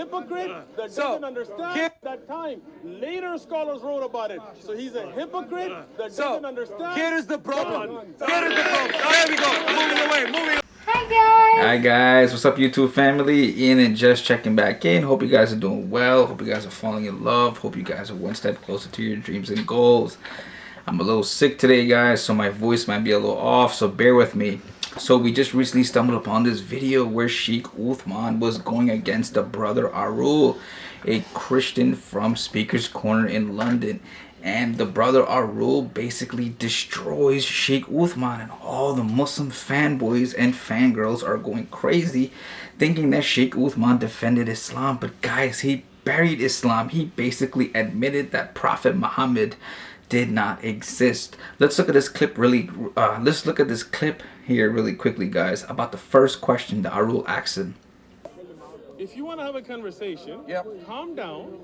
hypocrite that doesn't understand that time. Later scholars wrote about it. So he's a hypocrite that doesn't understand. Here is the problem. Here is the problem. There we go. Moving away. Hi guys, what's up YouTube family? Ian and Jess checking back in. Hope you guys are doing well. Hope you guys are falling in love. Hope you guys are one step closer to your dreams and goals. I'm a little sick today guys, so my voice might be a little off, so bear with me. So we just recently stumbled upon this video where Shaykh Uthman was going against the brother Arul, a Christian from Speaker's Corner in London. And the brother Arul basically destroys Shaykh Uthman, and all the Muslim fanboys and fangirls are going crazy thinking that Shaykh Uthman defended Islam. But guys, he buried Islam. He basically admitted that Prophet Muhammad did not exist. Let's look at this clip here really quickly guys, about the first question that Arul asked him. If you want to have a conversation, calm down,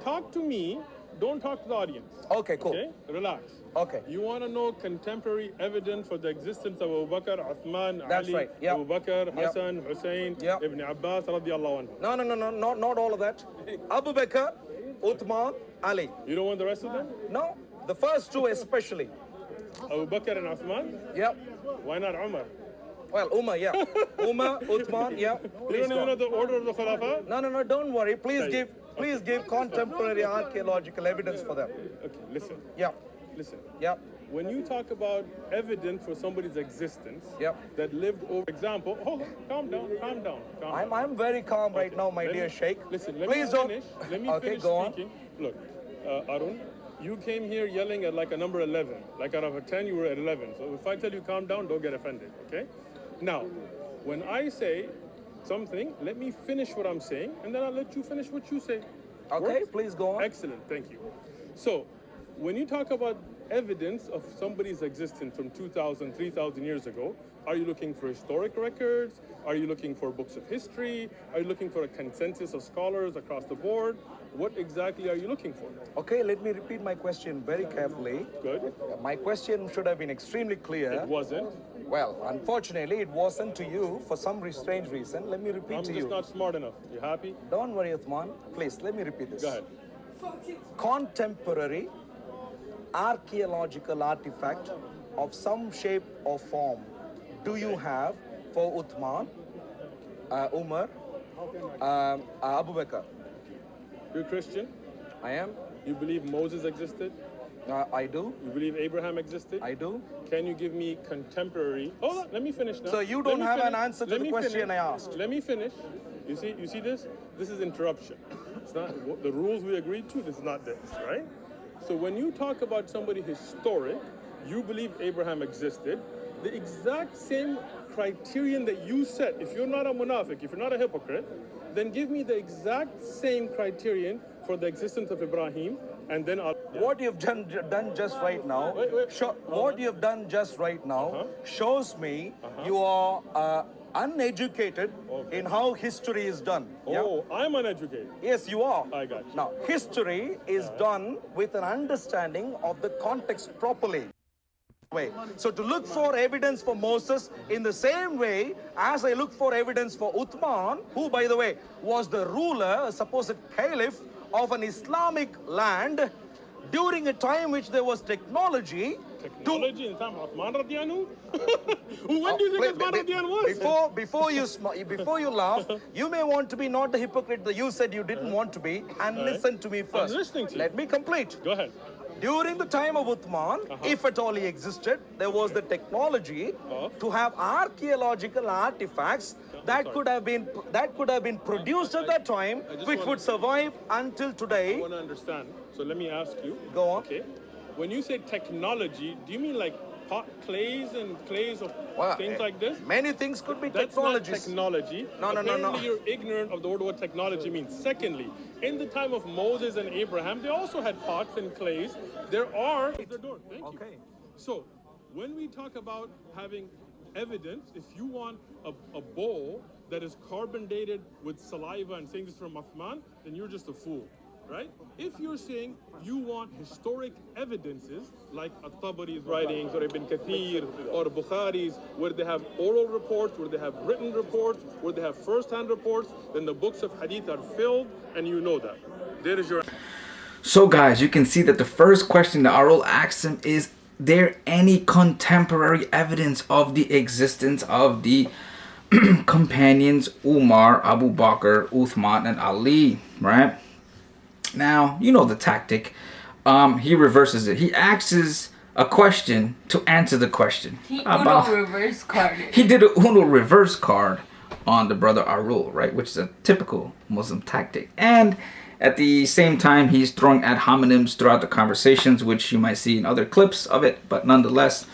talk to me. Don't talk to the audience. Okay, cool. Okay? Relax. Okay. You want to know contemporary evidence for the existence of Abu Bakr, Uthman, That's Ali, right. Yep. Abu Bakr, Hassan, Hussein, Ibn Abbas, radiallahu anhu. No, not all of that. Abu Bakr, Uthman, Ali. You don't want the rest of them? No, the first two especially. Abu Bakr and Uthman? Yep. Why not Umar? Well, Umar, yeah. Umar, Uthman, yeah. You don't even know the order of the Khulafa? No, don't worry. Please give contemporary archaeological evidence for them. Okay, listen. Yeah. Listen. Yeah. When you talk about evidence for somebody's existence that lived over, example, hold on, calm down. I'm very calm right now, my dear Sheikh. Listen, let Please me finish. Let me finish go speaking. On. Look, Arun, you came here yelling at like a number 11. Like out of a 10, you were at 11. So if I tell you calm down, don't get offended, okay? Now, when I say something, let me finish what I'm saying, and then I'll let you finish what you say. Okay, Works? please go on. Excellent, thank you. So, when you talk about evidence of somebody's existence from 2,000, 3,000 years ago, are you looking for historic records? Are you looking for books of history? Are you looking for a consensus of scholars across the board? What exactly are you looking for? Okay, let me repeat my question very carefully. Good. My question should have been extremely clear. It wasn't. Well, unfortunately, it wasn't to you for some strange reason. Let me repeat to you. I'm just not smart enough. You happy? Don't worry, Uthman. Please, let me repeat this. Go ahead. Contemporary archaeological artifact of some shape or form do you have for Uthman, Umar, Abu Bakr? You're Christian? I am. You believe Moses existed? I do. You believe Abraham existed? I do. Can you give me contemporary? Hold on, let me finish now. So you don't have an answer to the question I asked. Let me finish. You see this? This is interruption. It's not the rules we agreed to. This is not this, right? So when you talk about somebody historic, you believe Abraham existed. The exact same criterion that you set, if you're not a munafiq, if you're not a hypocrite, then give me the exact same criterion for the existence of Ibrahim, and then I'll... What you've done just right now, what you've done just right now shows me you are uneducated in how history is done. Oh, I'm uneducated. Yes, you are. I got you. Now, history is done with an understanding of the context properly. So to look for evidence for Moses in the same way as I look for evidence for Uthman, who by the way was the ruler, a supposed caliph of an Islamic land during a time which there was technology. Technology in time of Uthman radiallahu anhu? When do you think Uthman radiallahu was? Before you laugh, you may want to be not the hypocrite that you said you didn't want to be, and listen to me first. I'm listening to you. Let me complete. Go ahead. During the time of Uthman, if at all he existed, there was the technology to have archaeological artifacts that could have been produced at that time, which would survive until today. I want to understand. So let me ask you. Go on. Okay. When you say technology, do you mean like pot clays of things like this? Many things could be technologies. technologies. Technology. No. Apparently you're ignorant of the word what technology means. Secondly, in the time of Moses and Abraham, they also had pots and clays. There are... Thank you. So, when we talk about having evidence, if you want a bowl that is carbon dated with saliva and saying this from Uthman, then you're just a fool. right? If you're saying you want historic evidences like At-Tabari's writings or Ibn Kathir or Bukhari's, where they have oral reports, where they have written reports, where they have first-hand reports, then the books of hadith are filled, and you know that. There is your... So guys, you can see that the first question that Arul asks him is there any contemporary evidence of the existence of the companions Umar, Abu Bakr, Uthman, and Ali, right? Now, you know the tactic. He reverses it. He asks a question to answer the question. He Uno reverse card. He did a Uno reverse card on the brother Arul, right? Which is a typical Muslim tactic. And at the same time, he's throwing ad hominems throughout the conversations, which you might see in other clips of it, but nonetheless.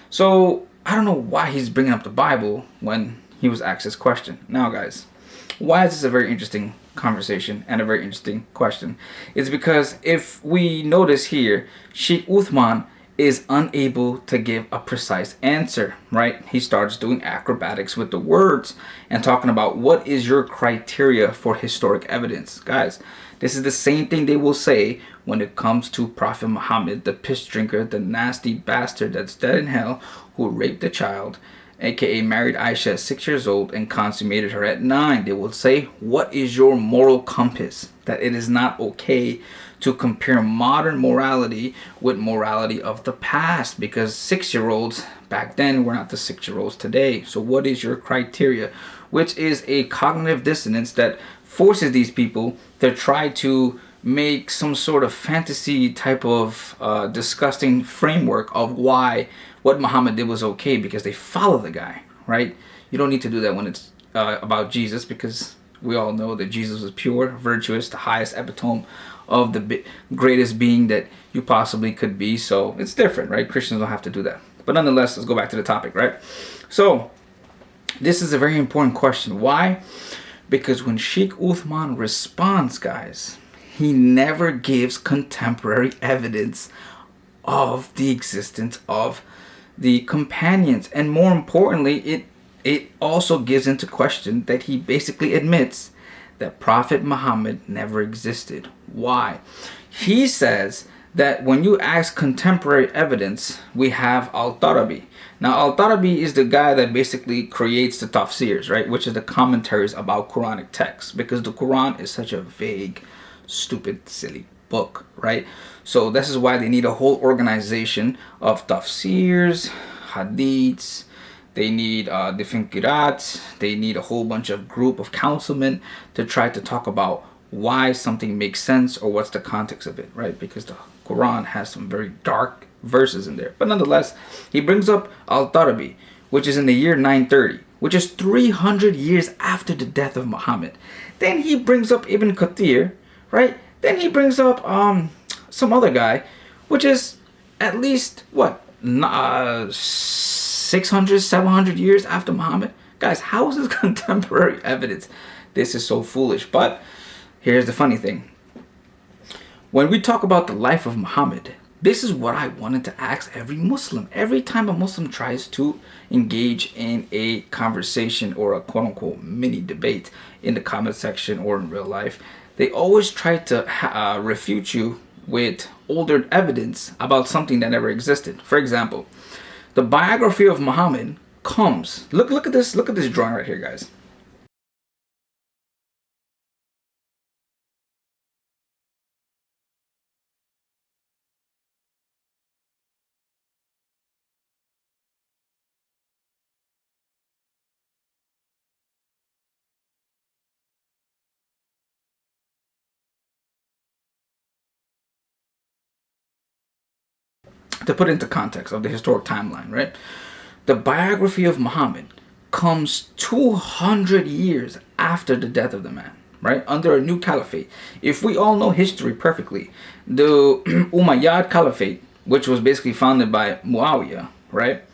So, I don't know why he's bringing up the Bible when he was asked this question. Now, guys, why is this a very interesting conversation and a very interesting question? It's because if we notice here, Shaykh Uthman is unable to give a precise answer, right? He starts doing acrobatics with the words and talking about what is your criteria for historic evidence. Guys, this is the same thing they will say when it comes to Prophet Muhammad, the piss drinker, the nasty bastard that's dead in hell, who raped a child, aka married Aisha at 6 years old and consummated her at 9. They will say, what is your moral compass? That it is not okay to compare modern morality with morality of the past, because 6-year-olds back then were not the 6-year-olds today. So what is your criteria? Which is a cognitive dissonance that forces these people to try to make some sort of fantasy type of disgusting framework of why what Muhammad did was okay, because they follow the guy, right? You don't need to do that when it's about Jesus, because we all know that Jesus was pure, virtuous, the highest epitome of the greatest being that you possibly could be. So it's different, right? Christians don't have to do that. But nonetheless, let's go back to the topic, right? So this is a very important question. Why? Because when Shaykh Uthman responds, guys, he never gives contemporary evidence of the existence of the companions. And more importantly, it also gives into question that he basically admits that Prophet Muhammad never existed. Why? He says that when you ask contemporary evidence, we have Al-Tarabi. Now, Al-Tarabi is the guy that basically creates the tafsirs, right? Which is the commentaries about Quranic texts, because the Quran is such a vague, stupid, silly book, right? So this is why they need a whole organization of tafsirs, hadiths. They need different qirats. They need a whole bunch of group of councilmen to try to talk about why something makes sense or what's the context of it, right? Because the Quran has some very dark verses in there. But nonetheless, he brings up Al-Tarabi, which is in the year 930, which is 300 years after the death of Muhammad. Then he brings up Ibn Kathir, right? Then he brings up some other guy, which is at least, what, 600, 700 years after Muhammad. Guys, how is this contemporary evidence? This is so foolish. But here's the funny thing. When we talk about the life of Muhammad, this is what I wanted to ask every Muslim. Every time a Muslim tries to engage in a conversation or a quote-unquote mini debate in the comment section or in real life, they always try to refute you with older evidence about something that never existed. For example, the biography of Muhammad comes. Look at this drawing right here, guys. To put into context of the historic timeline, right? The biography of Muhammad comes 200 years after the death of the man, right? Under a new caliphate. If we all know history perfectly, the Umayyad Caliphate, which was basically founded by Muawiyah, right,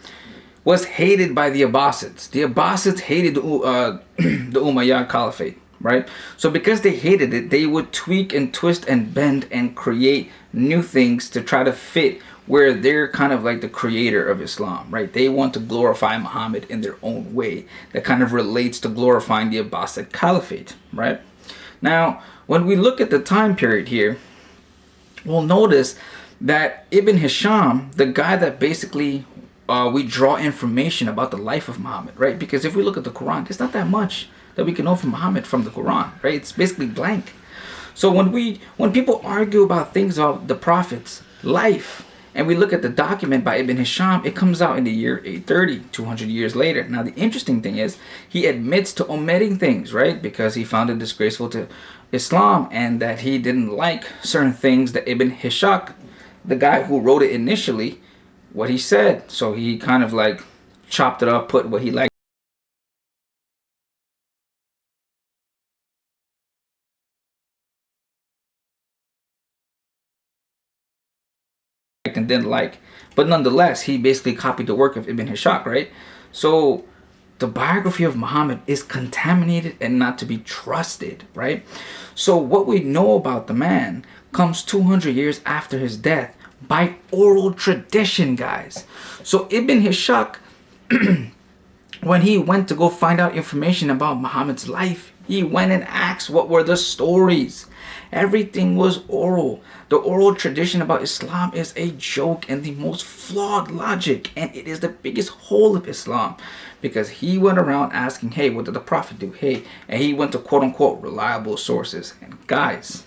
was hated by the Abbasids. The Abbasids hated the Umayyad Caliphate, right? So because they hated it, they would tweak and twist and bend and create new things to try to fit where they're kind of like the creator of Islam, right? They want to glorify Muhammad in their own way that kind of relates to glorifying the Abbasid Caliphate, right? Now, when we look at the time period here, we'll notice that Ibn Hisham, the guy that basically we draw information about the life of Muhammad, right? Because if we look at the Quran, there's not that much that we can know from Muhammad from the Quran, right? It's basically blank. So when people argue about things of the Prophet's life, and we look at the document by Ibn Hisham, it comes out in the year 830, 200 years later. Now, the interesting thing is, he admits to omitting things, right? Because he found it disgraceful to Islam, and that he didn't like certain things that Ibn Hisham, the guy who wrote it initially, what he said. So he kind of like chopped it up, put what he liked and didn't like, but nonetheless he basically copied the work of Ibn Hisham, right? So the biography of Muhammad is contaminated and not to be trusted, right? So what we know about the man comes 200 years after his death by oral tradition, guys. So Ibn Hisham, when he went to go find out information about Muhammad's life, he went and asked what were the stories. Everything was oral. The oral tradition about Islam is a joke and the most flawed logic, and it is the biggest hole of Islam, because he went around asking, hey, what did the Prophet do? Hey, and he went to quote unquote reliable sources. And guys,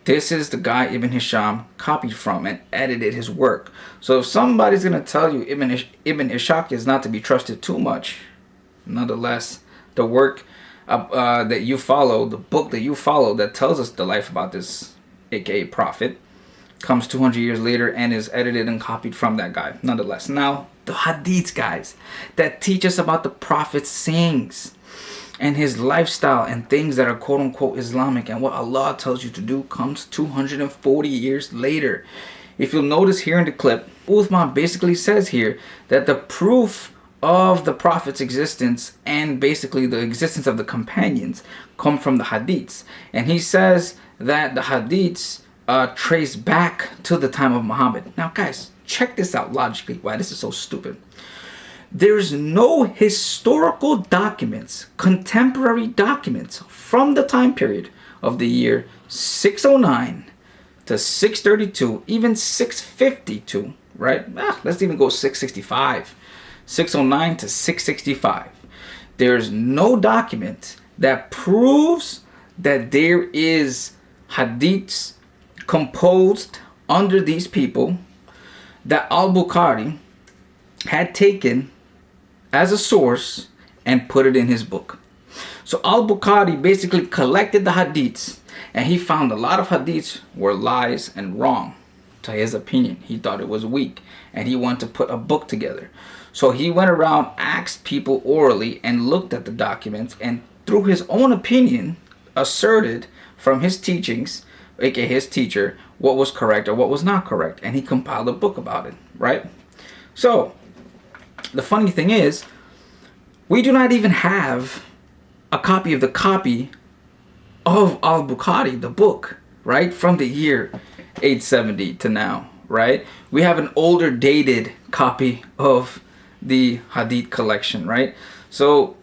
this is the guy Ibn Hisham copied from and edited his work. So if somebody's going to tell you Ibn Ishaq is not to be trusted too much, nonetheless, the work that you follow, the book that you follow that tells us the life about this aka prophet, comes 200 years later and is edited and copied from that guy, nonetheless. Now, the hadiths, guys, that teach us about the prophet's sayings and his lifestyle and things that are quote unquote Islamic and what Allah tells you to do, comes 240 years later. If you'll notice here in the clip, Uthman basically says here that the proof of the Prophet's existence and basically the existence of the companions come from the hadiths. And he says that the hadiths trace back to the time of Muhammad. Now guys, check this out logically. Why this is so stupid. There's no historical documents, contemporary documents from the time period of the year 609 to 632, even 652, right? Let's even go 665. 609 to 665. There's no document that proves that there is hadiths composed under these people that al-Bukhari had taken as a source and put it in his book. So al-Bukhari basically collected the hadiths, and he found a lot of hadiths were lies and wrong to his opinion. He thought it was weak, and he wanted to put a book together. So he went around, asked people orally, and looked at the documents, and through his own opinion, asserted from his teachings, aka his teacher, what was correct or what was not correct. And he compiled a book about it, right? So, the funny thing is, we do not even have a copy of the copy of al-Bukhari, the book, right? From the year 870 to now, right? We have an older dated copy of the hadith collection, right? So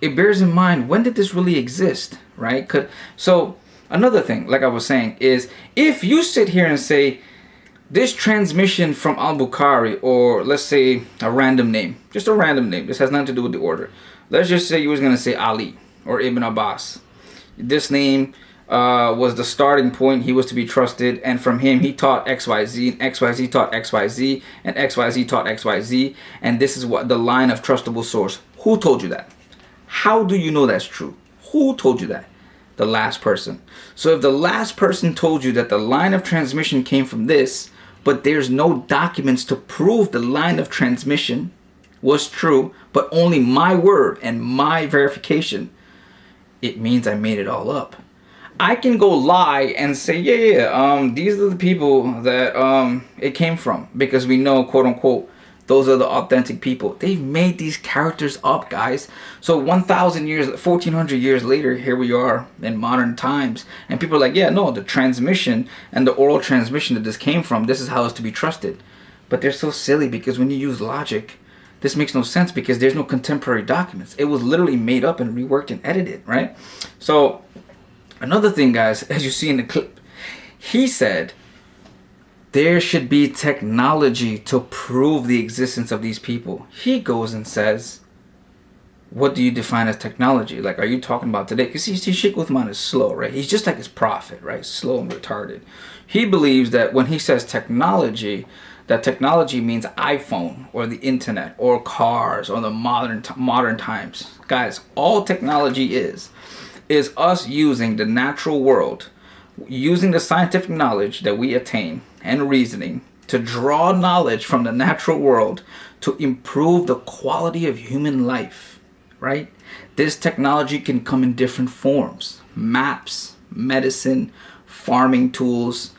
it bears in mind, when did this really exist, right? So another thing, like I was saying, is if you sit here and say this transmission from al-Bukhari, or let's say a random name, just a random name, this has nothing to do with the order. Let's just say you was going to say Ali or Ibn Abbas. This name was the starting point. He was to be trusted, and from him he taught XYZ, and XYZ taught XYZ, and XYZ taught XYZ, and this is what the line of trustable source. Who told you that? How do you know that's true? Who told you that? The last person. So if the last person told you that the line of transmission came from this, but there's no documents to prove the line of transmission was true, but only my word and my verification, it means I made it all up. I can go lie and say, these are the people that it came from, because we know, quote unquote, those are the authentic people. They've made these characters up, guys. So 1,000 years, 1,400 years later, here we are in modern times, and people are like, yeah, no, the transmission and the oral transmission that this came from, this is how it's to be trusted. But they're so silly, because when you use logic, this makes no sense, because there's no contemporary documents. It was literally made up and reworked and edited, right? So Another thing, guys, as you see in the clip, he said there should be technology to prove the existence of these people. He goes and says, what do you define as technology? Like, are you talking about today? Because see, Shaykh Uthman is slow, right? He's just like his prophet, right? Slow and retarded. He believes that when he says technology, that technology means iPhone or the internet or cars or the modern times. Guys, all technology is us using the natural world, using the scientific knowledge that we attain and reasoning to draw knowledge from the natural world to improve the quality of human life, right? This technology can come in different forms: maps, medicine, farming tools,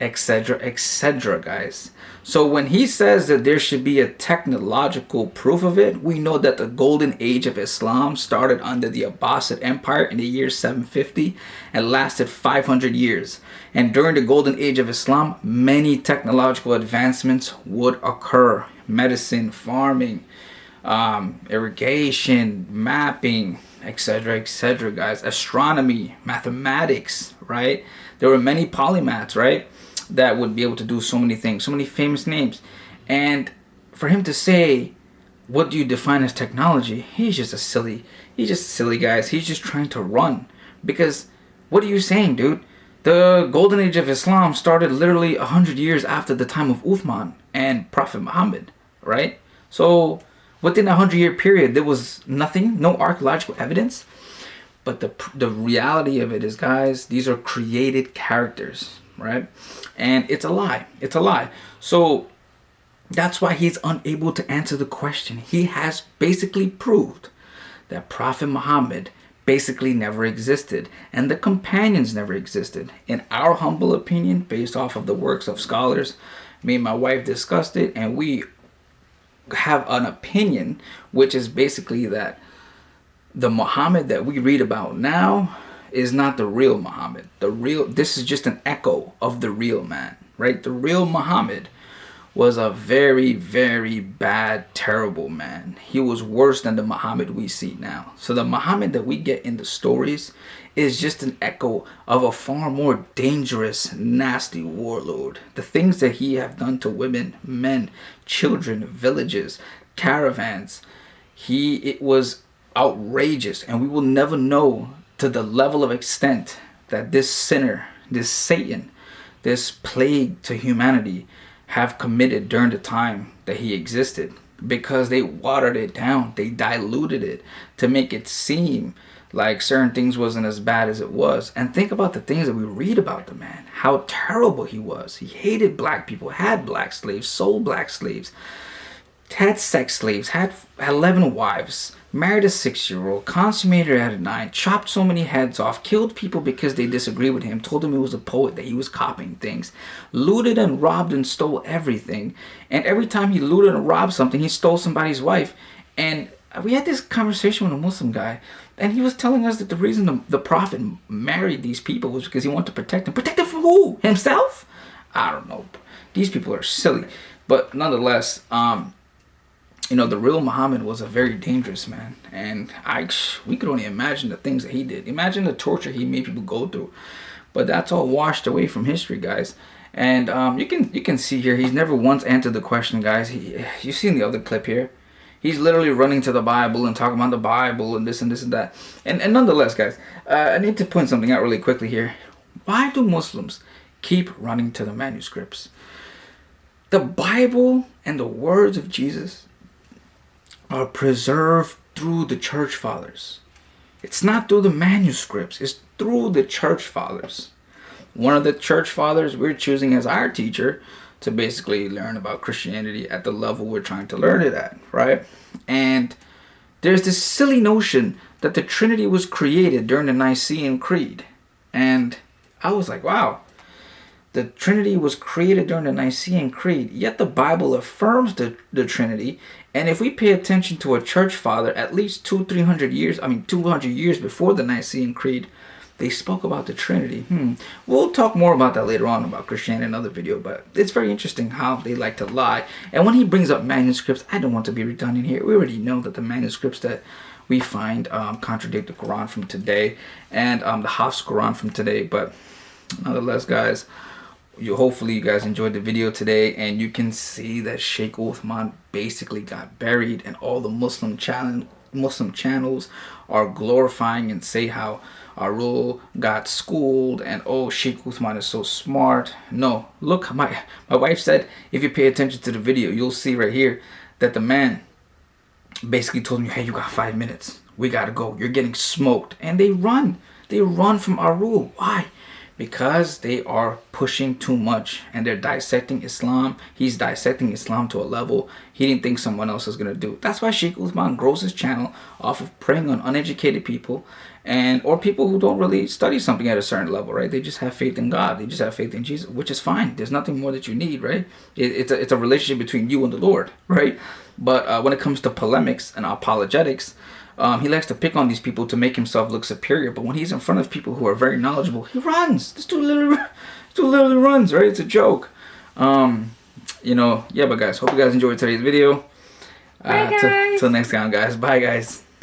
etc., etc., guys. So when he says that there should be a technological proof of it, we know that the golden age of Islam started under the Abbasid Empire in the year 750 and lasted 500 years. And during the golden age of Islam, many technological advancements would occur: medicine, farming, irrigation, mapping, etc., etc., guys. Astronomy, mathematics, right? There were many polymaths, right, that would be able to do so many things, so many famous names. And for him to say, what do you define as technology? He's just silly, guys. He's just trying to run. Because what are you saying, dude? The golden age of Islam started literally 100 years after the time of Uthman and Prophet Muhammad, right? So within a 100-year period, there was nothing, no archaeological evidence. But the reality of it is, guys, these are created characters, right? And it's a lie. It's a lie. So that's why he's unable to answer the question. He has basically proved that Prophet Muhammad basically never existed and the companions never existed. In our humble opinion, based off of the works of scholars, me and my wife discussed it, and we have an opinion, which is basically that the Muhammad that we read about now is not the real Muhammad. This is just an echo of the real man, right? The real Muhammad was a very, very bad, terrible man. He was worse than the Muhammad we see now. So the Muhammad that we get in the stories is just an echo of a far more dangerous, nasty warlord. The things that he have done to women, men, children, villages, caravans, it was outrageous, and we will never know to the level of extent that this sinner, this Satan, this plague to humanity have committed during the time that he existed, because they watered it down, they diluted it to make it seem like certain things wasn't as bad as it was. And think about the things that we read about the man, how terrible he was. He hated black people, had black slaves, sold black slaves, had sex slaves, had 11 wives, married a 6-year-old, consummated at a 9, chopped so many heads off, killed people because they disagreed with him, told him he was a poet, that he was copying things, looted and robbed and stole everything. And every time he looted and robbed something, he stole somebody's wife. And we had this conversation with a Muslim guy, and he was telling us that the reason the Prophet married these people was because he wanted to protect them. Protect them from who? Himself? I don't know. These people are silly. But nonetheless, the real Muhammad was a very dangerous man, and we could only imagine the things that he did. Imagine the torture he made people go through. But that's all washed away from history, guys. And you can see here, he's never once answered the question, guys. You've seen the other clip here. He's literally running to the Bible and talking about the Bible and this and this and that. And nonetheless, guys, I need to point something out really quickly here. Why do Muslims keep running to the manuscripts? The Bible and the words of Jesus are preserved through the church fathers. It's not through the manuscripts, it's through the church fathers. One of the church fathers we're choosing as our teacher to basically learn about Christianity at the level we're trying to learn it at, right? And there's this silly notion that the Trinity was created during the Nicene Creed. And I was like, wow, the Trinity was created during the Nicene Creed, yet the Bible affirms the Trinity. And if we pay attention to a church father, at least 200 years before the Nicene Creed, they spoke about the Trinity. We'll talk more about that later on about Christianity in another video, but it's very interesting how they like to lie. And when he brings up manuscripts, I don't want to be redundant here. We already know that the manuscripts that we find contradict the Quran from today and the Hafs Quran from today. But nonetheless, guys, hopefully you guys enjoyed the video today, and you can see that Shaykh Uthman basically got buried, and all the Muslim channels are glorifying and say how Arul got schooled and oh, Shaykh Uthman is so smart. No, look, my wife said if you pay attention to the video, you'll see right here that the man basically told me, hey, you got 5 minutes, we gotta go, you're getting smoked. And they run from Arul. Why? Because they are pushing too much and they're dissecting Islam. He's dissecting Islam to a level he didn't think someone else was gonna do. That's why Shaykh Uthman grows his channel off of preying on uneducated people or people who don't really study something at a certain level, right? They just have faith in God. They just have faith in Jesus, which is fine. There's nothing more that you need, right? It's a relationship between you and the Lord, right? But when it comes to polemics and apologetics, he likes to pick on these people to make himself look superior. But when he's in front of people who are very knowledgeable, he runs. This dude literally runs, right? It's a joke. You know, yeah, but guys, hope you guys enjoyed today's video. Bye, guys. Till next time, guys. Bye, guys.